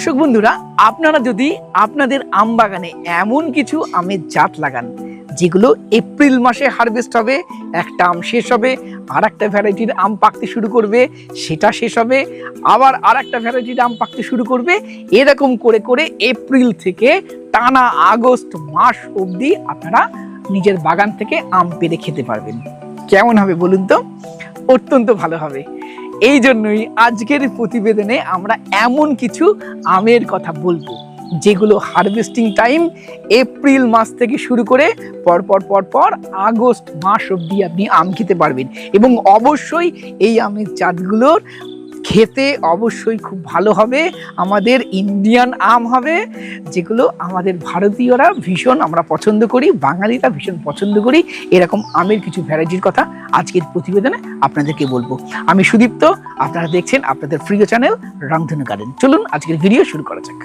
দর্শক বন্ধুরা, আপনারা যদি আপনাদের আম বাগানে এমন কিছু আমের জাত লাগান যেগুলো এপ্রিল মাসে হারভেস্ট হবে, একটা আম শেষ হবে, আর একটা ভ্যারাইটির আম পাকতে শুরু করবে, সেটা শেষ হবে, আবার আর একটা ভ্যারাইটির আম পাকতে শুরু করবে, এরকম করে করে এপ্রিল থেকে টানা আগস্ট মাস অবধি আপনারা নিজের বাগান থেকে আম পেড়ে খেতে পারবেন। কেমন হবে বলুন তো? অত্যন্ত ভালো হবে। এই জন্যই আজকের প্রতিবেদনে আমরা এমন কিছু আমের কথা বলবো যেগুলো হারভেস্টিং টাইম এপ্রিল মাস থেকে শুরু করে পরপর আগস্ট মাস অবধি আপনি আম খেতে পারবেন। এবং অবশ্যই এই আমের জাতগুলোর খেতে অবশ্যই খুব ভালো হবে, আমাদের ইন্ডিয়ান আম হবে, যেগুলো আমাদের ভারতীয়রা ভীষণ আমরা পছন্দ করি, বাঙালিরা ভীষণ পছন্দ করি। এরকম আমের কিছু ভ্যারাইটির কথা আজকের প্রতিবেদনে আপনাদেরকে বলবো। আমি সুদীপ্ত, আপনারা দেখছেন আপনাদের প্রিয় চ্যানেল রংধনু গার্ডেন। চলুন আজকের ভিডিও শুরু করা যাক।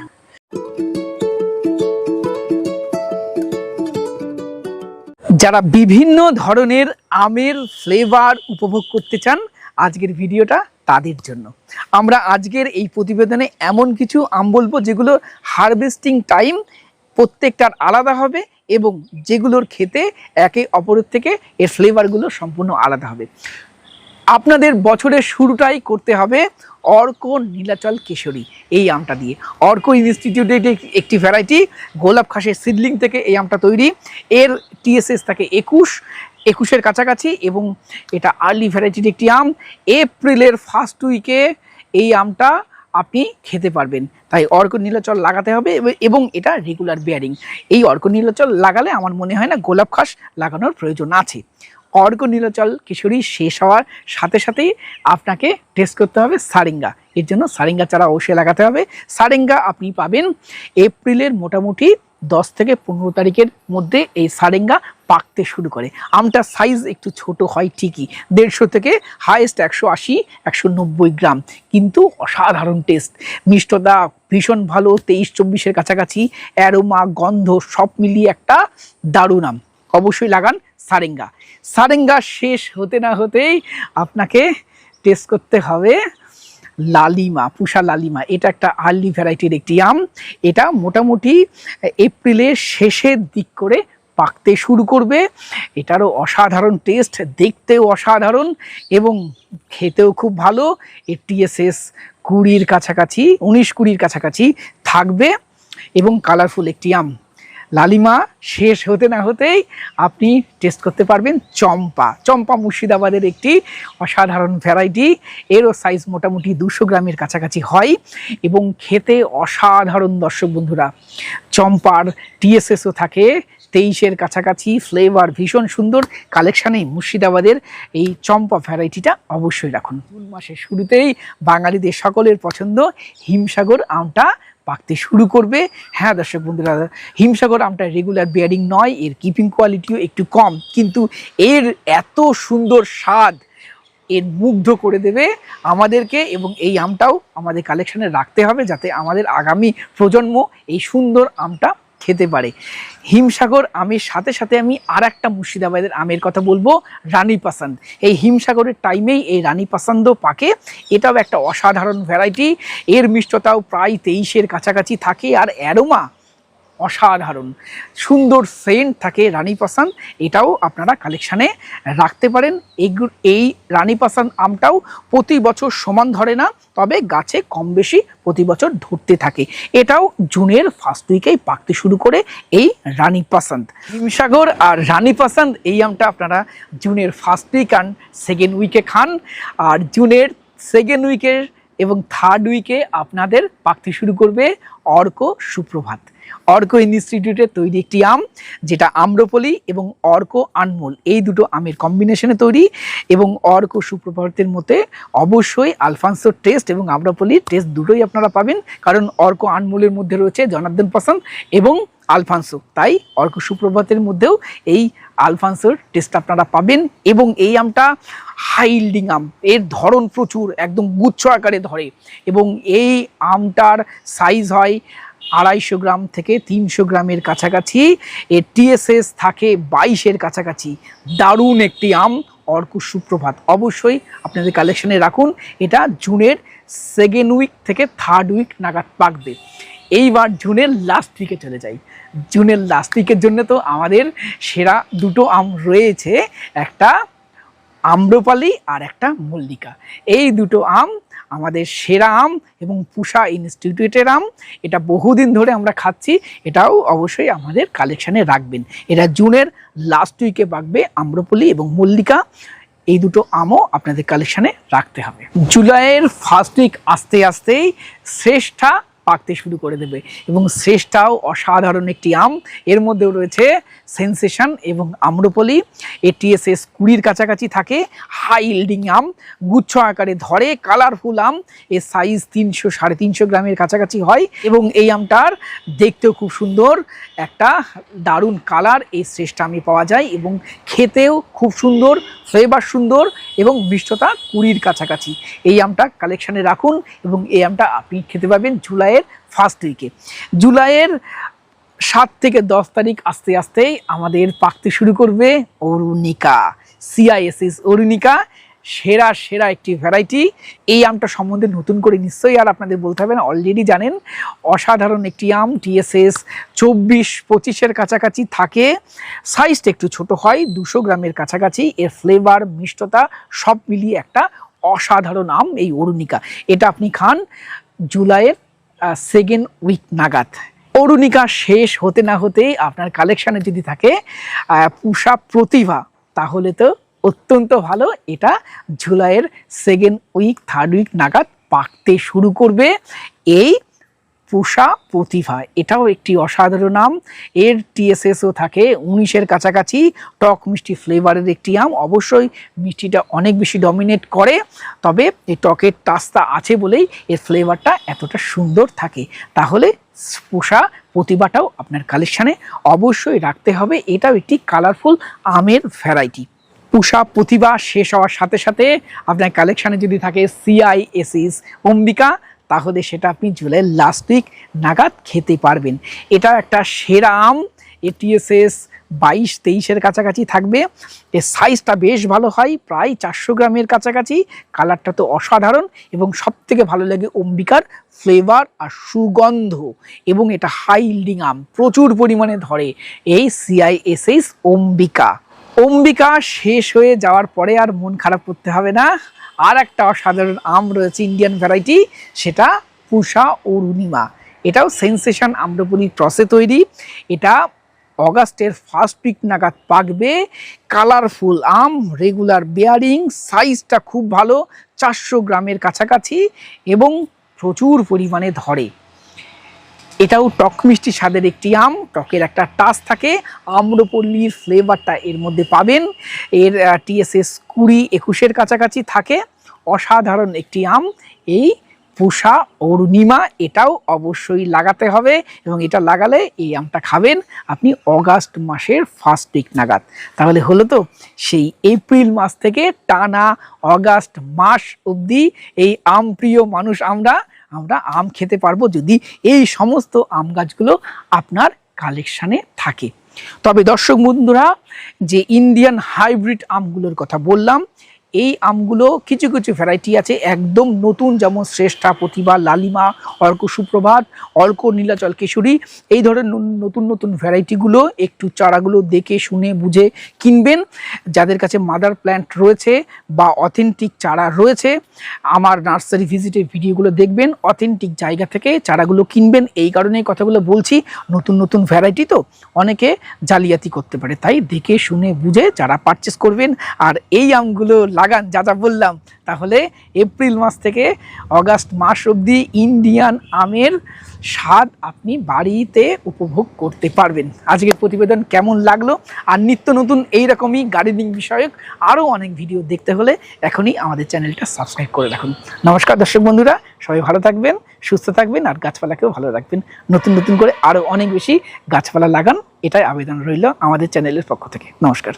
যারা বিভিন্ন ধরনের আমের ফ্লেভার উপভোগ করতে চান, আজকের ভিডিওটা তাদের জন্য। আমরা আজকের এই প্রতিবেদনে এমন কিছু আম বলবো যেগুলো হারভেস্টিং টাইম প্রত্যেকটার আলাদা হবে এবং যেগুলোর খেতে একে অপরের থেকে এর ফ্লেভারগুলো সম্পূর্ণ আলাদা হবে। আপনাদের বছরের শুরুটাই করতে হবে অর্ক নীলাচল কেশরী এই আমটা দিয়ে। অর্ক ইনস্টিটিউটের একটি ভ্যারাইটি, গোলাপ খাসের সিডলিং থেকে এই আমটা তৈরি। এর টিএসএস থাকে 21-এর কাছাকাছি এবং এটা আর্লি ভ্যারাইটির একটি আম। এপ্রিলের ফার্স্ট উইকে এই আমটা আপনি খেতে পারবেন। তাই অর্ক নীলাচল লাগাতে হবে এবং এটা রেগুলার বেয়ারিং। এই অর্ক নীলাচল লাগালে আমার মনে হয় না গোলাপ খাস লাগানোর প্রয়োজন আছে। অর্ক নীলাচল কিশোরী শেষ হওয়ার সাথে সাথেই আপনাকে টেস্ট করতে হবে সারেঙ্গা। এর জন্য সারেঙ্গা চারা অবশ্যই লাগাতে হবে। সারেঙ্গা আপনি পাবেন এপ্রিলের মোটামুটি 10 থেকে 15 তারিখের মধ্যে। এই সারেঙ্গা পাকতে শুরু করে। আমটার সাইজ একটু ছোট হয় ঠিকই, 150 থেকে হাইয়েস্ট 180-190 গ্রাম, কিন্তু অসাধারণ টেস্ট, মিষ্টতা ভীষণ ভালো, 23-24-এর কাছাকাছি, অ্যারোমা গন্ধ সব মিলিয়ে একটা দারুণ আম। অবশ্যই লাগান সারেঙ্গা। সারেঙ্গা শেষ হতে না হতেই আপনাকে টেস্ট করতে হবে লালিমা, পুষা লালিমা। এটা একটা আর্লি ভ্যারাইটির একটি আম। এটা মোটামুটি এপ্রিলের শেষের দিক করে পাকতে শুরু করবে। এটারও অসাধারণ টেস্ট, দেখতেও অসাধারণ এবং খেতেও খুব ভালো। এর টিএসএস 20-এর কাছাকাছি, 19-20-এর কাছাকাছি থাকবে এবং কালারফুল একটি আম। লালিমা শেষ হতে না হতেই আপনি টেস্ট করতে পারবেন চম্পা। চম্পা মুর্শিদাবাদের একটি অসাধারণ ভ্যারাইটি। এরও সাইজ মোটামুটি 200 গ্রামের কাছাকাছি হয় এবং খেতে অসাধারণ। দর্শক বন্ধুরা, চম্পার টিএসএসও থাকে 23-এর কাছাকাছি, ফ্লেভার ভীষণ সুন্দর। কালেকশানে মুর্শিদাবাদের এই চম্পা ভ্যারাইটিটা অবশ্যই রাখুন। জুন মাসের শুরুতেই বাঙালিদের সকলের পছন্দ হিমসাগর আমটা পাকতে শুরু করবে। হ্যাঁ দর্শক বন্ধুরা, হিমসাগর আমটা রেগুলার বেয়ারিং নয়, এর কিপিং কোয়ালিটিও একটু কম, কিন্তু এর এত সুন্দর স্বাদ এর মুগ্ধ করে দেবে আমাদেরকে। এবং এই আমটাও আমাদের কালেকশানে রাখতে হবে যাতে আমাদের আগামী প্রজন্ম এই সুন্দর আমটা খেতে পারে। হিমসাগর আমের সাথে সাথে আমি আর একটা মুর্শিদাবাদের আমের কথা বলবো, রানী পাসান্দ। এই হিমসাগরের টাইমেই এই রানী পাসান্দও পাকে। এটাও একটা অসাধারণ ভ্যারাইটি। এর মিষ্টতাও প্রায় 23-এর কাছাকাছি থাকে আর অ্যারোমা অসাধারণ, সুন্দর সেন্ট থাকে রানী পাসান্দ। এটাও আপনারা কালেকশানে রাখতে পারেন। এই রানী পাসান্দ আমটাও প্রতি বছর সমান ধরে না, তবে গাছে কম বেশি প্রতি বছর ধরতে থাকে। এটাও জুনের ফার্স্ট উইকেই পাকতে শুরু করে এই রানী পাসান্দ। হিমসাগর আর রানী পাসান্দ এই আমটা আপনারা জুনের ফার্স্ট উইক আর সেকেন্ড উইকে খান, আর জুনের সেকেন্ড উইকের এবং থার্ড উইকে আপনাদের পাকতে শুরু করবে অর্ক সুপ্রভাত। অর্ক ইনস্টিটিউটের তৈরি একটি আম, যেটা আম্রপলি এবং অর্ক আনমোল এই দুটো আমের কম্বিনেশনে তৈরি। এবং অর্ক সুপ্রভাতের মধ্যে অবশ্যই আলফান্সোর টেস্ট এবং আম্রপলির টেস্ট দুটোই আপনারা পাবেন, কারণ অর্ক আনমোলের মধ্যে রয়েছে জনার্দন পাসান্দ এবং আলফান্সো। তাই অর্ক সুপ্রভাতের মধ্যেও এই আলফান্সোর টেস্ট আপনারা পাবেন। এবং এই আমটা হাই ইল্ডিং আম, এর ধরন প্রচুর, একদম গুচ্ছ আকারে ধরে এবং এই আমটার সাইজ হয় 250 গ্রাম থেকে 300 গ্রামের কাছাকাছি। এর টিএসএস থাকে 22-এর কাছাকাছি। দারুণ একটি আম, অর্ক সুপ্রভাত অবশ্যই আপনাদের কালেকশনে রাখুন। এটা জুনের 2nd উইক থেকে 3rd উইক নাগাদ পাকবে। এইবার জুনের লাস্ট উইকে চলে যাই। জুনের লাস্ট উইকের জন্য তো আমাদের সেরা দুটো আম রয়েছে, একটা আম্রপালি আর একটা মল্লিকা। এই দুটো আম আমাদের সেরা আম এবং পুষা ইনস্টিটিউটের আম। এটা বহুদিন ধরে আমরা খাচ্ছি, এটাও অবশ্যই আমাদের কালেকশানে রাখবেন। এটা জুনের লাস্ট উইকে পাকবে আম্রপলি এবং মল্লিকা। এই দুটো আমও আপনাদের কালেকশানে রাখতে হবে। জুলাইয়ের ফার্স্ট উইক আসতে আসতেই শ্রেষ্ঠা পাকতে শুরু করে দেবে এবং শ্রেষ্ঠাও অসাধারণ একটি আম। এর মধ্যেও রয়েছে সেন্সেশন এবং আম্রপলি। ATSS 20 কাছাকাছি থাকে, হাই ইল্ডিং আম, গুচ্ছ আকারে ধরে, কালারফুল আম। এর সাইজ 300-350 গ্রামের কাছাকাছি হয় এবং এই আমটার দেখতেও খুব সুন্দর, একটা দারুণ কালার এই শ্রেষ্ঠা আমে পাওয়া যায় এবং খেতেও খুব সুন্দর, ফ্লেভার সুন্দর এবং মিষ্টতা 20 কাছাকাছি। এই আমটা কালেকশানে রাখুন এবং এই আমটা আপনি খেতে পাবেন জুলাইয়ের ফার্স্ট উইকে। জুলাইয়ের 7 থেকে 10 তারিখ আসতে আসতেই আমাদের পাকতে শুরু করবে অরুণিকা। CISS অরুণিকা সেরা একটি ভ্যারাইটি। এই আমটা সম্বন্ধে নতুন করে নিশ্চয়ই আর আপনাদের বলতে হবে না, অলরেডি জানেন। অসাধারণ একটি আম, TSS 24-25-এর কাছাকাছি থাকে, সাইজটা একটু ছোট হয়, 200 গ্রামের কাছাকাছি। এর ফ্লেভার, মিষ্টতা সব মিলিয়ে একটা অসাধারণ আম এই অরুণিকা। এটা আপনি খান জুলাইয়ের 2nd উইক নাগাদ। অরুণিকা শেষ হতে না হতেই আপনার কালেকশানে যদি থাকে পুষা প্রতিভা, তাহলে তো অত্যন্ত ভালো। এটা জুলাইয়ের 2nd উইক 3rd উইক নাগাদ পাকতে শুরু করবে এই পুষা প্রতিভা। এটাও একটি অসাধারণ আম। এর TSSও থাকে 19-এর কাছাকাছি। টক মিষ্টি ফ্লেভারের একটি আম। অবশ্যই মিষ্টিটা অনেক বেশি ডমিনেট করে, তবে এই টকের টাচটা আছে বলেই এর ফ্লেভারটা এতটা সুন্দর থাকে। তাহলে পুষা প্রতিভাটাও আপনার কালেকশানে অবশ্যই রাখতে হবে। এটাও একটি কালারফুল আমের ভ্যারাইটি। পুষা প্রতিভা শেষ হওয়ার সাথে সাথে আপনার কালেকশানে যদি থাকে CISS অম্বিকা, তাহলে সেটা আপনি জুলাইয়ের লাস্ট উইক নাগাদ খেতে পারবেন। এটা একটা সেরা আম। ATSS 22-23-এর কাছাকাছি থাকবে। এর সাইজটা বেশ ভালো হয়, প্রায় 400 গ্রামের কাছাকাছি। কালারটা তো অসাধারণ এবং সবথেকে ভালো লাগে অম্বিকার ফ্লেভার আর সুগন্ধ, এবং এটা হাই ইল্ডিং আম, প্রচুর পরিমাণে ধরে এই CISS অম্বিকা। অম্বিকা শেষ হয়ে যাওয়ার পরে আর মন খারাপ করতে হবে না। আর একটা অসাধারণ আম রয়েছে ইন্ডিয়ান ভ্যারাইটি, সেটা পুষা অরুণিমা। এটাও সেন্সেশন আম্রপলির ক্রসে তৈরি। এটা অগাস্টের ফার্স্ট উইক নাগাদ পাকবে। কালারফুল আম, রেগুলার বেয়ারিং, সাইজটা খুব ভালো, 400 গ্রামের কাছাকাছি এবং প্রচুর পরিমাণে ধরে। এটাও টক মিষ্টি স্বাদের একটি আম, টকের একটা টাচ থাকে, আম্রপল্লীর ফ্লেভারটা এর মধ্যে পাবেন। এর TSS 20-21-এর কাছাকাছি থাকে। অসাধারণ একটি আম এই পুষা অরুণিমা। এটাও অবশ্যই লাগাতে হবে এবং এটা লাগালে এই আমটা খাবেন আপনি অগাস্ট মাসের ফার্স্ট উইক নাগাদ। তাহলে হলো তো, সেই এপ্রিল মাস থেকে টানা অগাস্ট মাস অবধি এই আম প্রিয় মানুষ আমরা আম খেতে পারবো, যদি এই সমস্ত আম গাছগুলো আপনার কালেকশানে থাকে। তবে দর্শক বন্ধুরা, যে ইন্ডিয়ান হাইব্রিড আমগুলোর কথা বললাম, এই আমগুলো কিছু কিছু ভ্যারাইটি আছে একদম নতুন, যেমন শ্রেষ্ঠা, প্রতিভা, লালিমা, অর্ক সুপ্রভাত, অর্ক নীলাচল কেশরী। এই ধরনের নতুন নতুন ভ্যারাইটিগুলো একটু চারাগুলো দেখে শুনে বুঝে কিনবেন। যাদের কাছে মাদার প্ল্যান্ট রয়েছে বা অথেন্টিক চারা রয়েছে, আমার নার্সারি ভিজিটের ভিডিওগুলো দেখবেন, অথেন্টিক জায়গা থেকে চারাগুলো কিনবেন। এই কারণেই কথাগুলো বলছি, নতুন নতুন ভ্যারাইটি তো অনেকে জালিয়াতি করতে পারে, তাই দেখে শুনে বুঝে চারা পারচেস করবেন। আর এই আমগুলো লাগান যা যা বললাম, তাহলে এপ্রিল মাস থেকে অগাস্ট মাস অবধি ইন্ডিয়ান আমের স্বাদ আপনি বাড়িতে উপভোগ করতে পারবেন। আজকের প্রতিবেদন কেমন লাগলো? আর নিত্য নতুন এইরকমই গার্ডেনিং বিষয়ক আরও অনেক ভিডিও দেখতে হলে এখনই আমাদের চ্যানেলটা সাবস্ক্রাইব করে রাখুন। নমস্কার দর্শক বন্ধুরা, সবাই ভালো থাকবেন, সুস্থ থাকবেন আর গাছপালাকেও ভালো রাখবেন। নতুন নতুন করে আরও অনেক বেশি গাছপালা লাগান, এটাই আবেদন রইল আমাদের চ্যানেলের পক্ষ থেকে। নমস্কার।